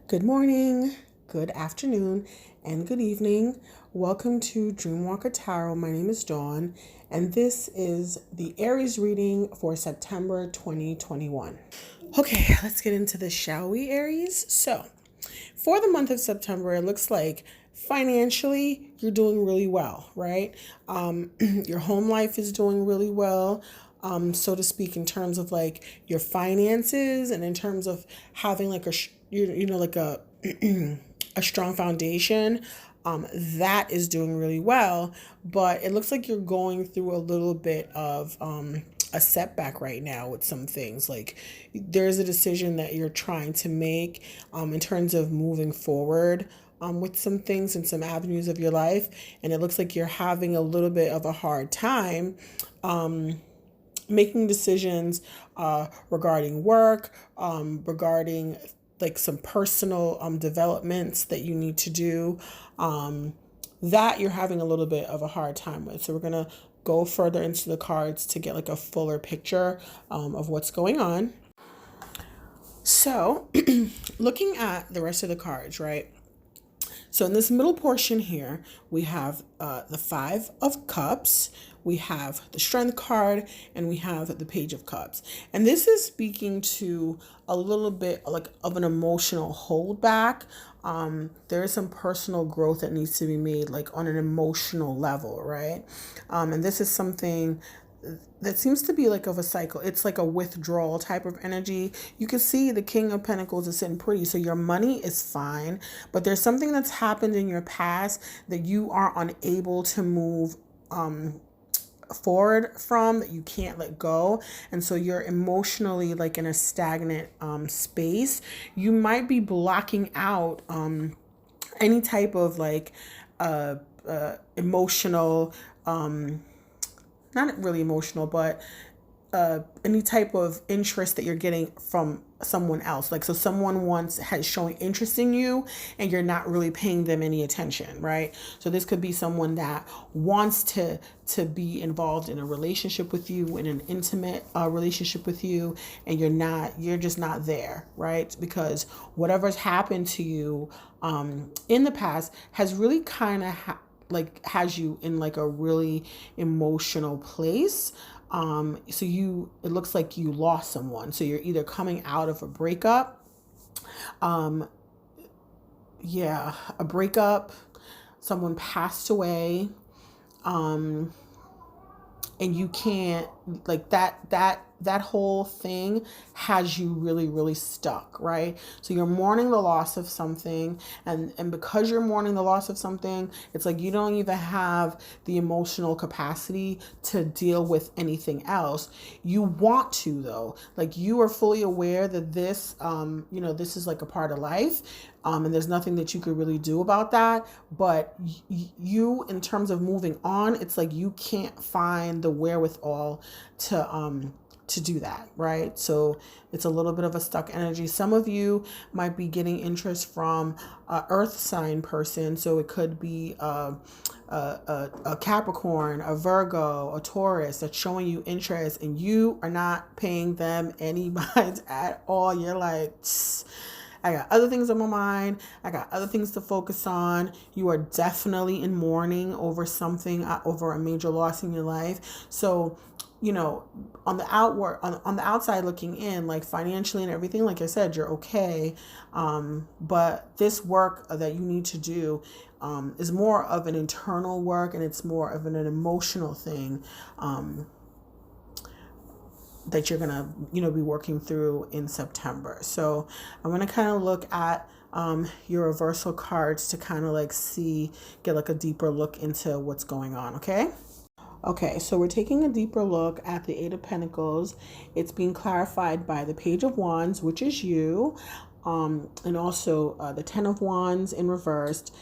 Good morning, good afternoon, and good evening. Welcome to Dreamwalker Tarot. My name is Dawn, and this is the Aries reading for September 2021. Okay, let's get into this, shall we, Aries? So, for the month of September, it looks like financially you're doing really well, right? Your home life is doing really well. So to speak, in terms of like your finances and in terms of having like like a strong foundation, that is doing really well. But it looks like you're going through a little bit of a setback right now with some things. Like there's a decision that you're trying to make in terms of moving forward with some things and some avenues of your life, and it looks like you're having a little bit of a hard time making decisions regarding work, regarding like some personal developments that you need to do, that you're having a little bit of a hard time with. So we're going to go further into the cards to get like a fuller picture of what's going on. So looking at the rest of the cards, right? So in this middle portion here, we have the Five of Cups, we have the Strength card, and we have the Page of Cups. And this is speaking to a little bit like of an emotional holdback. There is some personal growth that needs to be made like on an emotional level, right? And this is something that seems to be like of a cycle. It's like a withdrawal type of energy. You can see the King of Pentacles is sitting pretty, so your money is fine, but there's something that's happened in your past that you are unable to move forward from, that you can't let go, and so you're emotionally like in a stagnant space. You might be blocking out any type of like emotional not really emotional, but any type of interest that you're getting from someone else. Like, so someone once has showing interest in you and you're not really paying them any attention, right? So this could be someone that wants to be involved in a relationship with you, in an intimate relationship with you, and you're just not there, right? Because whatever's happened to you in the past has really kind of has you in like a really emotional place. So it looks like you lost someone. So you're either coming out of a breakup, a breakup, someone passed away, and you can't, like, that whole thing has you really, really stuck, right? So you're mourning the loss of something, and because you're mourning the loss of something, it's like you don't even have the emotional capacity to deal with anything else. You want to, though. Like, you are fully aware that this this is like a part of life, and there's nothing that you could really do about that. But you, in terms of moving on, it's like you can't find the wherewithal to do that, right? So it's a little bit of a stuck energy. Some of you might be getting interest from a earth sign person. So it could be a Capricorn, a Virgo, a Taurus that's showing you interest, and you are not paying them any mind at all. You're like, I got other things on my mind. I got other things to focus on. You are definitely in mourning over something, over a major loss in your life. So, on the outside looking in, like financially and everything, like I said, you're okay. But this work that you need to do is more of an internal work, and it's more of an emotional thing that you're gonna be working through in September. So I'm gonna kind of look at your reversal cards to kind of like get like a deeper look into what's going on. Okay, so we're taking a deeper look at the Eight of Pentacles. It's being clarified by the Page of Wands, which is you, and also the Ten of Wands in reversed.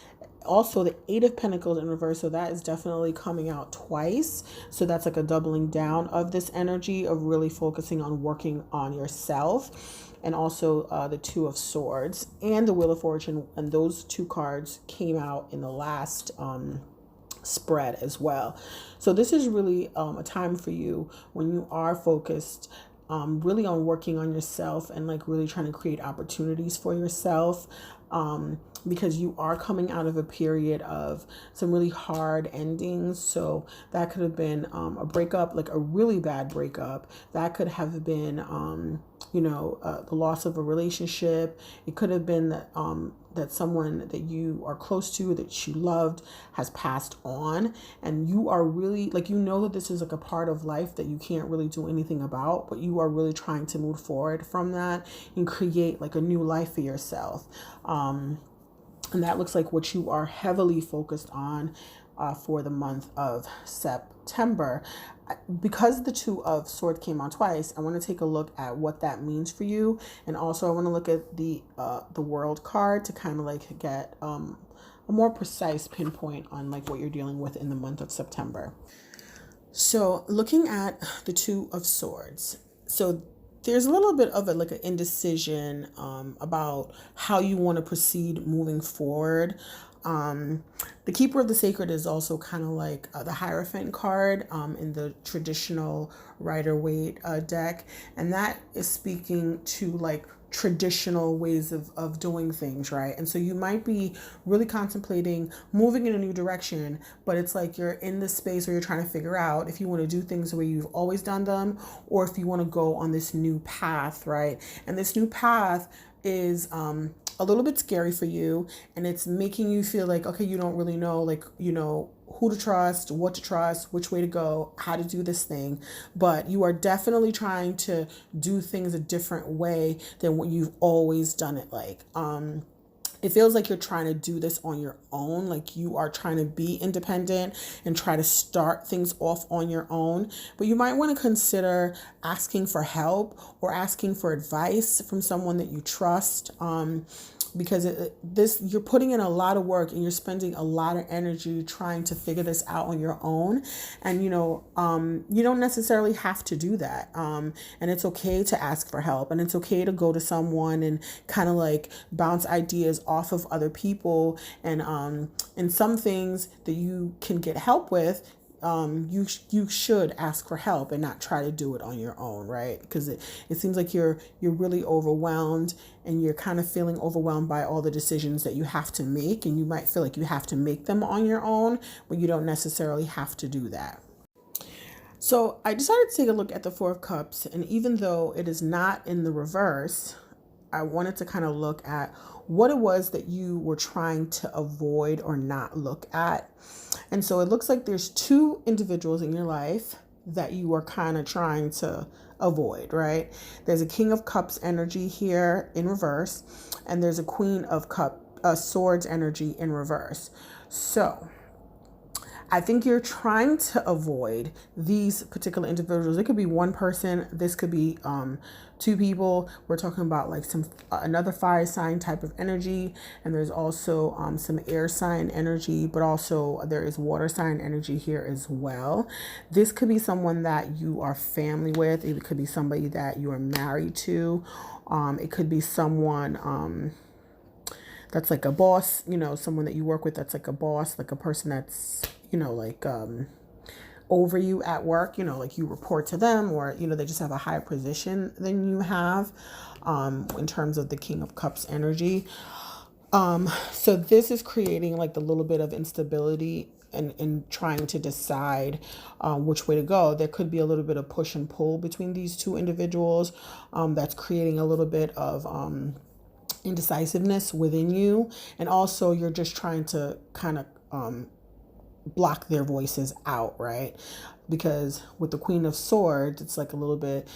Also the Eight of Pentacles in reverse, so that is definitely coming out twice. So that's like a doubling down of this energy of really focusing on working on yourself. And also the Two of Swords and the Wheel of Fortune, and those two cards came out in the last spread as well. So this is really a time for you when you are focused really on working on yourself and like really trying to create opportunities for yourself, because you are coming out of a period of some really hard endings. So that could have been a breakup, like a really bad breakup. That could have been, the loss of a relationship. It could have been that that someone that you are close to, that you loved, has passed on, and you are really like, that this is like a part of life that you can't really do anything about, but you are really trying to move forward from that and create like a new life for yourself. And that looks like what you are heavily focused on for the month of September. Because the Two of Swords came out twice, I want to take a look at what that means for you, and also I want to look at the World card to kind of like get a more precise pinpoint on like what you're dealing with in the month of September. So looking at the Two of Swords, so there's a little bit of like an indecision about how you want to proceed moving forward. The Keeper of the Sacred is also kind of like the Hierophant card in the traditional Rider-Waite deck. And that is speaking to like traditional ways of doing things, right? And so you might be really contemplating moving in a new direction, but it's like you're in this space where you're trying to figure out if you want to do things the way you've always done them, or if you want to go on this new path, right? And this new path is a little bit scary for you, and it's making you feel like, okay, you don't really know, like, who to trust, what to trust, which way to go, how to do this thing. But you are definitely trying to do things a different way than what you've always done it like. It feels like you're trying to do this on your own, like you are trying to be independent and try to start things off on your own. But you might want to consider asking for help or asking for advice from someone that you trust. Because you're putting in a lot of work and you're spending a lot of energy trying to figure this out on your own. And, you don't necessarily have to do that. And it's okay to ask for help, and it's okay to go to someone and kind of like bounce ideas off of other people. And some things that you can get help with, you should ask for help and not try to do it on your own, right? Because it seems like you're really overwhelmed, and you're kind of feeling overwhelmed by all the decisions that you have to make, and you might feel like you have to make them on your own, but you don't necessarily have to do that. So I decided to take a look at the Four of Cups, and even though it is not in the reverse, I wanted to kind of look at what it was that you were trying to avoid or not look at. And so it looks like there's two individuals in your life that you are kind of trying to avoid, right? There's a King of Cups energy here in reverse, and there's a Queen of Swords energy in reverse. So I think you're trying to avoid these particular individuals. It could be one person. This could be two people. We're talking about like another fire sign type of energy, and there's also some air sign energy, but also there is water sign energy here as well. This could be someone that you are family with. It could be somebody that you are married to. It could be someone that's like a boss, someone that you work with that's like a boss, like a person that's, like over you at work, like you report to them, or, they just have a higher position than you have in terms of the King of Cups energy. So this is creating like the little bit of instability and trying to decide which way to go. There could be a little bit of push and pull between these two individuals that's creating a little bit of indecisiveness within you. And also you're just trying to kind of block their voices out, right? Because with the Queen of Swords, it's like a little bit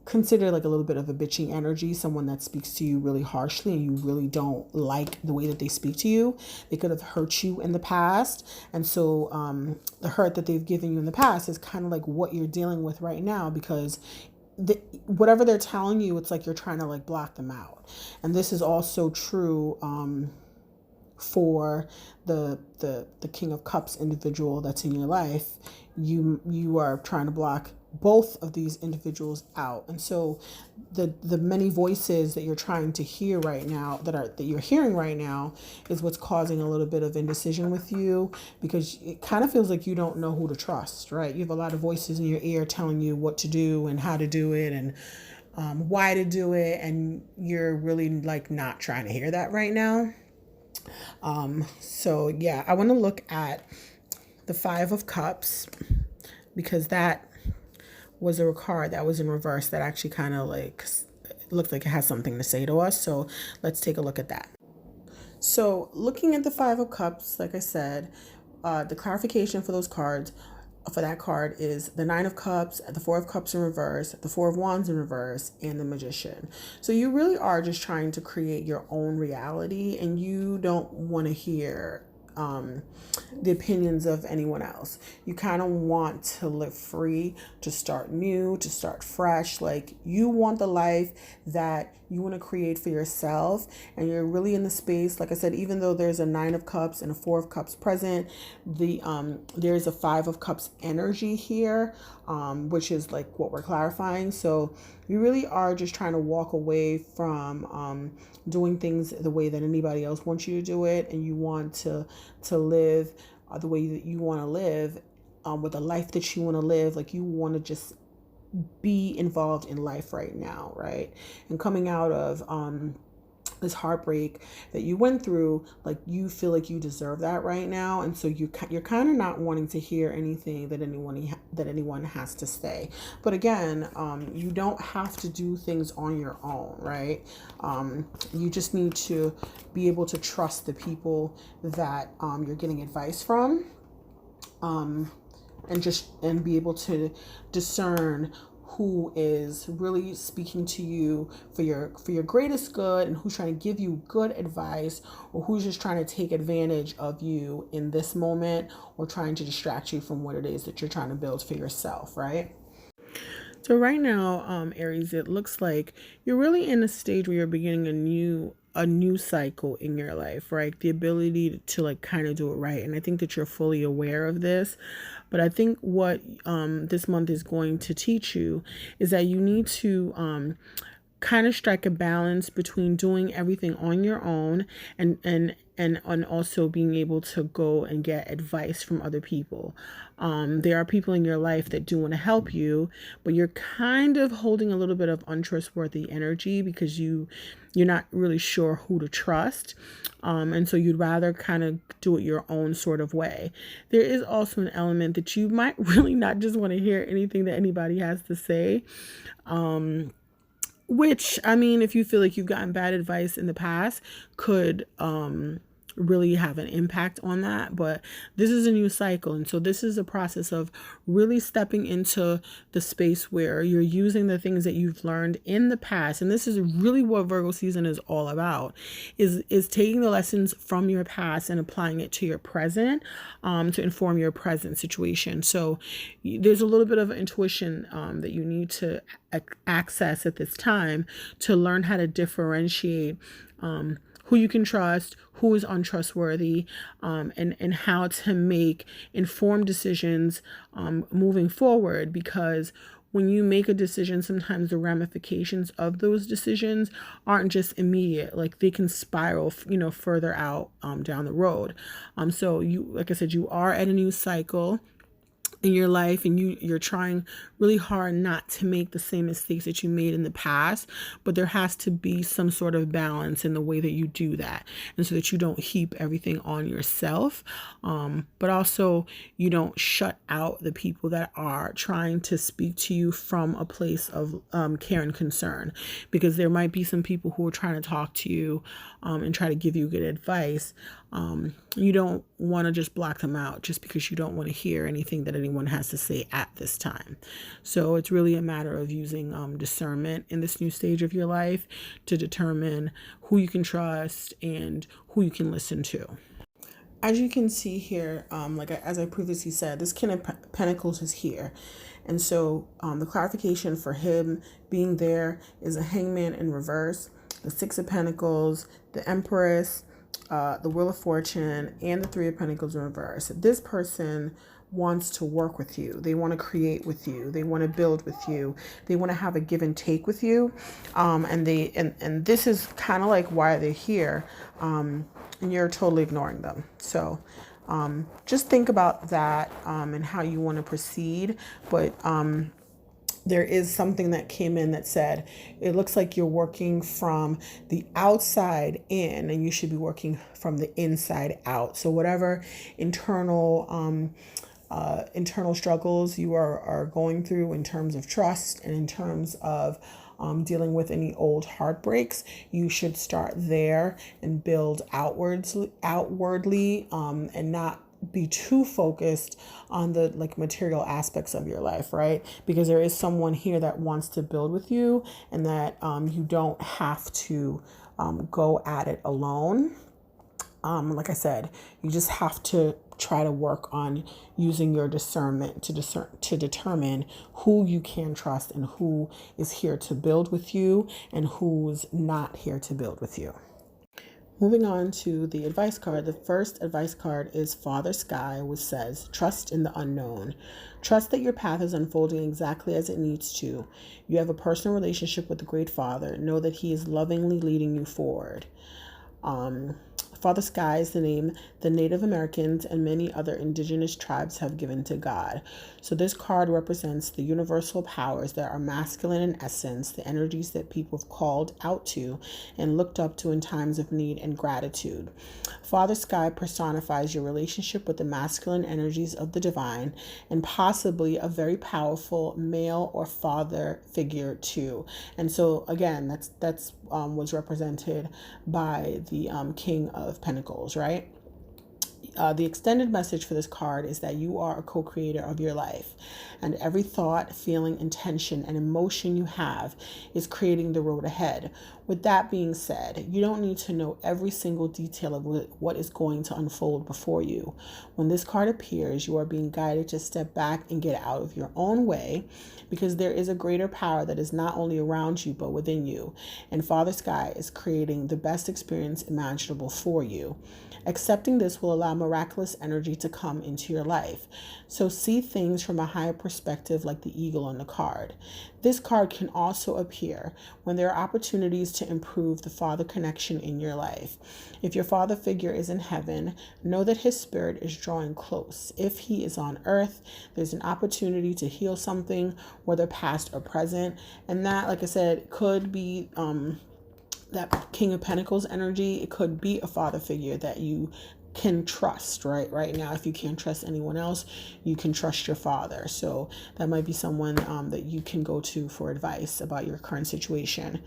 considered like a little bit of a bitchy energy, someone that speaks to you really harshly and you really don't like the way that they speak to you. They could have hurt you in the past. And so the hurt that they've given you in the past is kind of like what you're dealing with right now, because whatever they're telling you, it's like you're trying to like block them out. And this is also true for the King of Cups individual that's in your life. You are trying to block both of these individuals out. And so the many voices that you're trying to hear right now, that you're hearing right now, is what's causing a little bit of indecision with you, because it kind of feels like you don't know who to trust, right? You have a lot of voices in your ear telling you what to do and how to do it, and why to do it, and you're really like not trying to hear that right now. So yeah, I want to look at the Five of Cups, because that was a card that was in reverse that actually kind of like looked like it has something to say to us. So let's take a look at that. So looking at the Five of Cups, like I said, the clarification for those cards, for that card, is the Nine of Cups, the Four of Cups in reverse, the Four of Wands in reverse, and the Magician. So you really are just trying to create your own reality, and you don't want to hear the opinions of anyone else. You kind of want to live free, to start new, to start fresh. Like, you want the life that you want to create for yourself, and you're really in the space. Like I said, even though there's a Nine of Cups and a Four of Cups present, there's a Five of Cups energy here, which is like what we're clarifying. So you really are just trying to walk away from doing things the way that anybody else wants you to do it, and you want to live the way that you want to live, with the life that you want to live. Like, you want to just be involved in life right now, right? And coming out of this heartbreak that you went through, like, you feel like you deserve that right now, and so you're kind of not wanting to hear anything that anyone has to say. But again, you don't have to do things on your own, right? You just need to be able to trust the people that you're getting advice from, and be able to discern who is really speaking to you for your greatest good, and who's trying to give you good advice, or who's just trying to take advantage of you in this moment, or trying to distract you from what it is that you're trying to build for yourself, right? So right now, Aries, it looks like you're really in a stage where you're beginning a new cycle in your life, right? The ability to like kind of do it right. And I think that you're fully aware of this. But I think what this month is going to teach you is that you need to kind of strike a balance between doing everything on your own, and also being able to go and get advice from other people. There are people in your life that do want to help you, but you're kind of holding a little bit of untrustworthy energy, because you're not really sure who to trust. And so you'd rather kind of do it your own sort of way. There is also an element that you might really not just want to hear anything that anybody has to say. Which, I mean, if you feel like you've gotten bad advice in the past, could really have an impact on that. But this is a new cycle, and so this is a process of really stepping into the space where you're using the things that you've learned in the past. And this is really what Virgo season is all about, is taking the lessons from your past and applying it to your present, to inform your present situation. So there's a little bit of intuition that you need to access at this time, to learn how to differentiate who you can trust, who is untrustworthy, and how to make informed decisions moving forward. Because when you make a decision, sometimes the ramifications of those decisions aren't just immediate. Like, they can spiral, further out down the road. So you, like I said, you are at a new cycle in your life, and you're trying really hard not to make the same mistakes that you made in the past, but there has to be some sort of balance in the way that you do that, and so that you don't heap everything on yourself, but also you don't shut out the people that are trying to speak to you from a place of care and concern, because there might be some people who are trying to talk to you and try to give you good advice. You don't want to just block them out just because you don't want to hear anything that anyone has to say at this time. So it's really a matter of using discernment in this new stage of your life to determine who you can trust and who you can listen to. As you can see here, as I previously said, this King of Pentacles is here. And so the clarification for him being there is a Hangman in reverse, the Six of Pentacles, the Empress, the Wheel of Fortune, and the Three of Pentacles in reverse. This person wants to work with you. They want to create with you. They want to build with you. They want to have a give and take with you. And this is kind of like why they're here. And you're totally ignoring them. So just think about that and how you want to proceed. But there is something that came in that said, it looks like you're working from the outside in and you should be working from the inside out. So whatever internal struggles you are going through in terms of trust and in terms of dealing with any old heartbreaks, you should start there and build outwardly and not be too focused on the like material aspects of your life, right? Because there is someone here that wants to build with you, and that you don't have to go at it alone. Like I said, you just have to try to work on using your discernment to determine who you can trust and who is here to build with you and who's not here to build with you. Moving on to the advice card. The first advice card is Father Sky, which says, trust in the unknown. Trust that your path is unfolding exactly as it needs to. You have a personal relationship with the Great Father. Know that he is lovingly leading you forward. Father Sky is the name the Native Americans and many other indigenous tribes have given to God. So this card represents the universal powers that are masculine in essence, the energies that people have called out to and looked up to in times of need and gratitude. Father Sky personifies your relationship with the masculine energies of the divine and possibly a very powerful male or father figure too. And so again, that's was represented by the King of Pentacles, right? The extended message for this card is that you are a co-creator of your life, and every thought, feeling, intention, and emotion you have is creating the road ahead. With that being said, you don't need to know every single detail of what is going to unfold before you. When this card appears, you are being guided to step back and get out of your own way, because there is a greater power that is not only around you but within you, and Father Sky is creating the best experience imaginable for you. Accepting this will allow miraculous energy to come into your life. So see things from a higher perspective, like the eagle on the card. This card can also appear when there are opportunities to improve the father connection in your life. If your father figure is in heaven, know that his spirit is drawing close. If he is on earth, there's an opportunity to heal something, whether past or present. And that, like I said, could be that King of Pentacles energy. It could be a father figure that you can trust right now. If you can't trust anyone else, you can trust your father. So that might be someone that you can go to for advice about your current situation.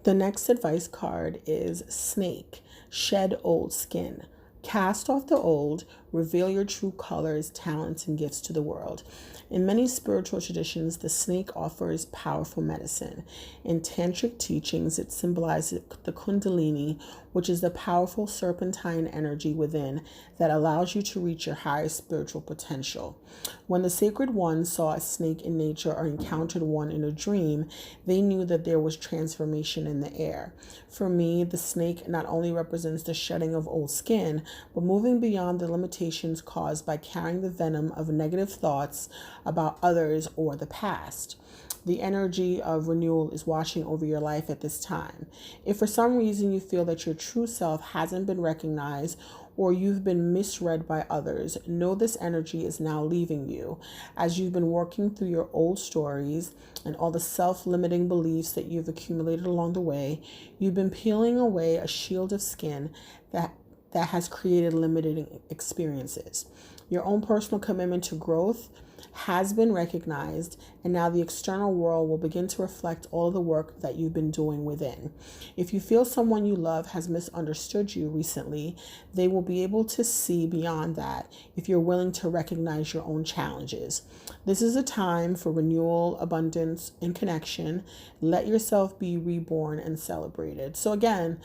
The next advice card is Snake. Shed old skin. Cast off the old, reveal your true colors, talents, and gifts to the world. In many spiritual traditions, the snake offers powerful medicine. In tantric teachings, it symbolizes the kundalini, which is the powerful serpentine energy within that allows you to reach your highest spiritual potential. When the sacred ones saw a snake in nature or encountered one in a dream, they knew that there was transformation in the air. For me, the snake not only represents the shedding of old skin, but moving beyond the limitations caused by carrying the venom of negative thoughts about others or the past. The energy of renewal is washing over your life at this time. If for some reason you feel that your true self hasn't been recognized or you've been misread by others, know this energy is now leaving you. As you've been working through your old stories and all the self-limiting beliefs that you've accumulated along the way, you've been peeling away a shield of skin that has created limited experiences. Your own personal commitment to growth has been recognized, and now the external world will begin to reflect all the work that you've been doing within. If you feel someone you love has misunderstood you recently, they will be able to see beyond that if you're willing to recognize your own challenges. This is a time for renewal, abundance, and connection. Let yourself be reborn and celebrated. So again,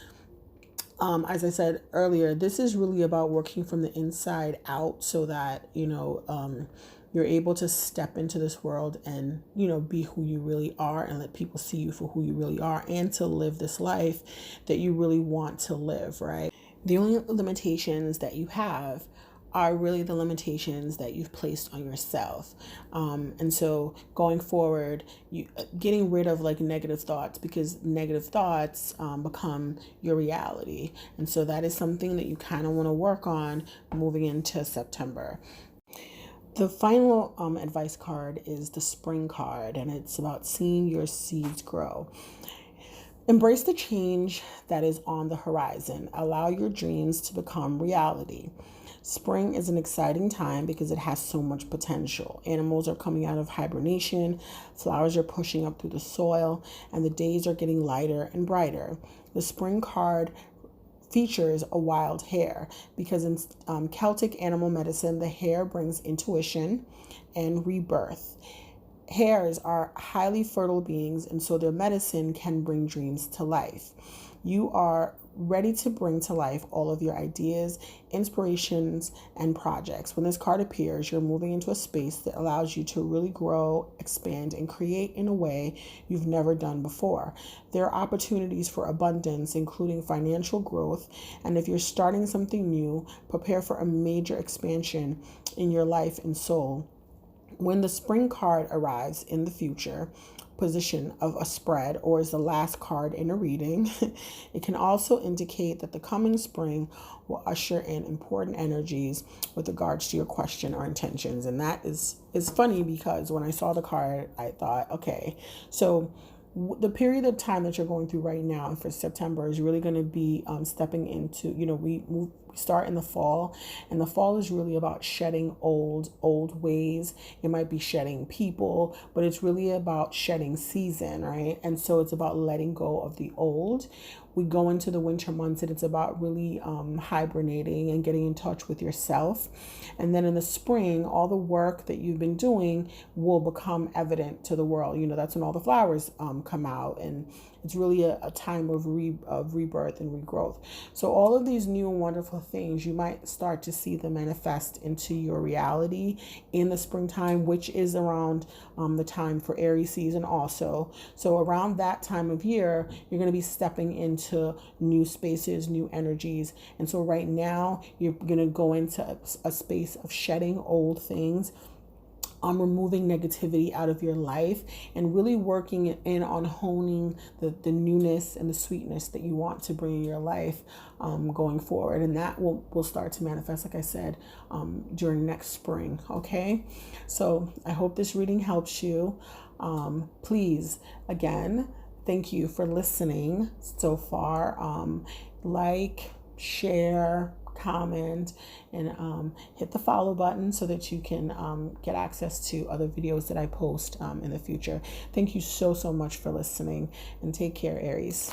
as I said earlier, this is really about working from the inside out so that, you're able to step into this world and, be who you really are and let people see you for who you really are and to live this life that you really want to live, right? The only limitations that you have are really the limitations that you've placed on yourself. And so going forward, you getting rid of like negative thoughts, because negative thoughts become your reality. And so that is something that you kind of want to work on moving into September. The final advice card is the spring card, and it's about seeing your seeds grow. Embrace the change that is on the horizon. Allow your dreams to become reality. Spring is an exciting time because it has so much potential. Animals are coming out of hibernation, flowers are pushing up through the soil, and the days are getting lighter and brighter. The spring card features a wild hare because in Celtic animal medicine, the hare brings intuition and rebirth. Hares are highly fertile beings, and so their medicine can bring dreams to life. You are ready to bring to life all of your ideas, inspirations, and projects. When this card appears, you're moving into a space that allows you to really grow, expand, and create in a way you've never done before. There are opportunities for abundance, including financial growth, and if you're starting something new, prepare for a major expansion in your life and soul. When the spring card arrives in the future position of a spread or is the last card in a reading, it can also indicate that the coming spring will usher in important energies with regards to your question or intentions. And that is funny because when I saw the card, I thought, okay, so the period of time that you're going through right now for September is really going to be stepping into, we start in the fall, and the fall is really about shedding old ways. It might be shedding people, but it's really about shedding season, right? And so it's about letting go of the old. We go into the winter months and it's about really hibernating and getting in touch with yourself. And then in the spring, all the work that you've been doing will become evident to the world. That's when all the flowers come out, and it's really a time of rebirth and regrowth. So all of these new and wonderful things, you might start to see them manifest into your reality in the springtime, which is around the time for Aries season also. So around that time of year, you're going to be stepping into new spaces, new energies. And so right now, you're going to go into a space of shedding old things, removing negativity out of your life, and really working in on honing the newness and the sweetness that you want to bring in your life going forward. And that will start to manifest, like I said, during next spring. Okay, so I hope this reading helps you. Please, again, thank you for listening so far. Like, share, comment, and hit the follow button so that you can get access to other videos that I post in the future. Thank you so much for listening, and take care, Aries.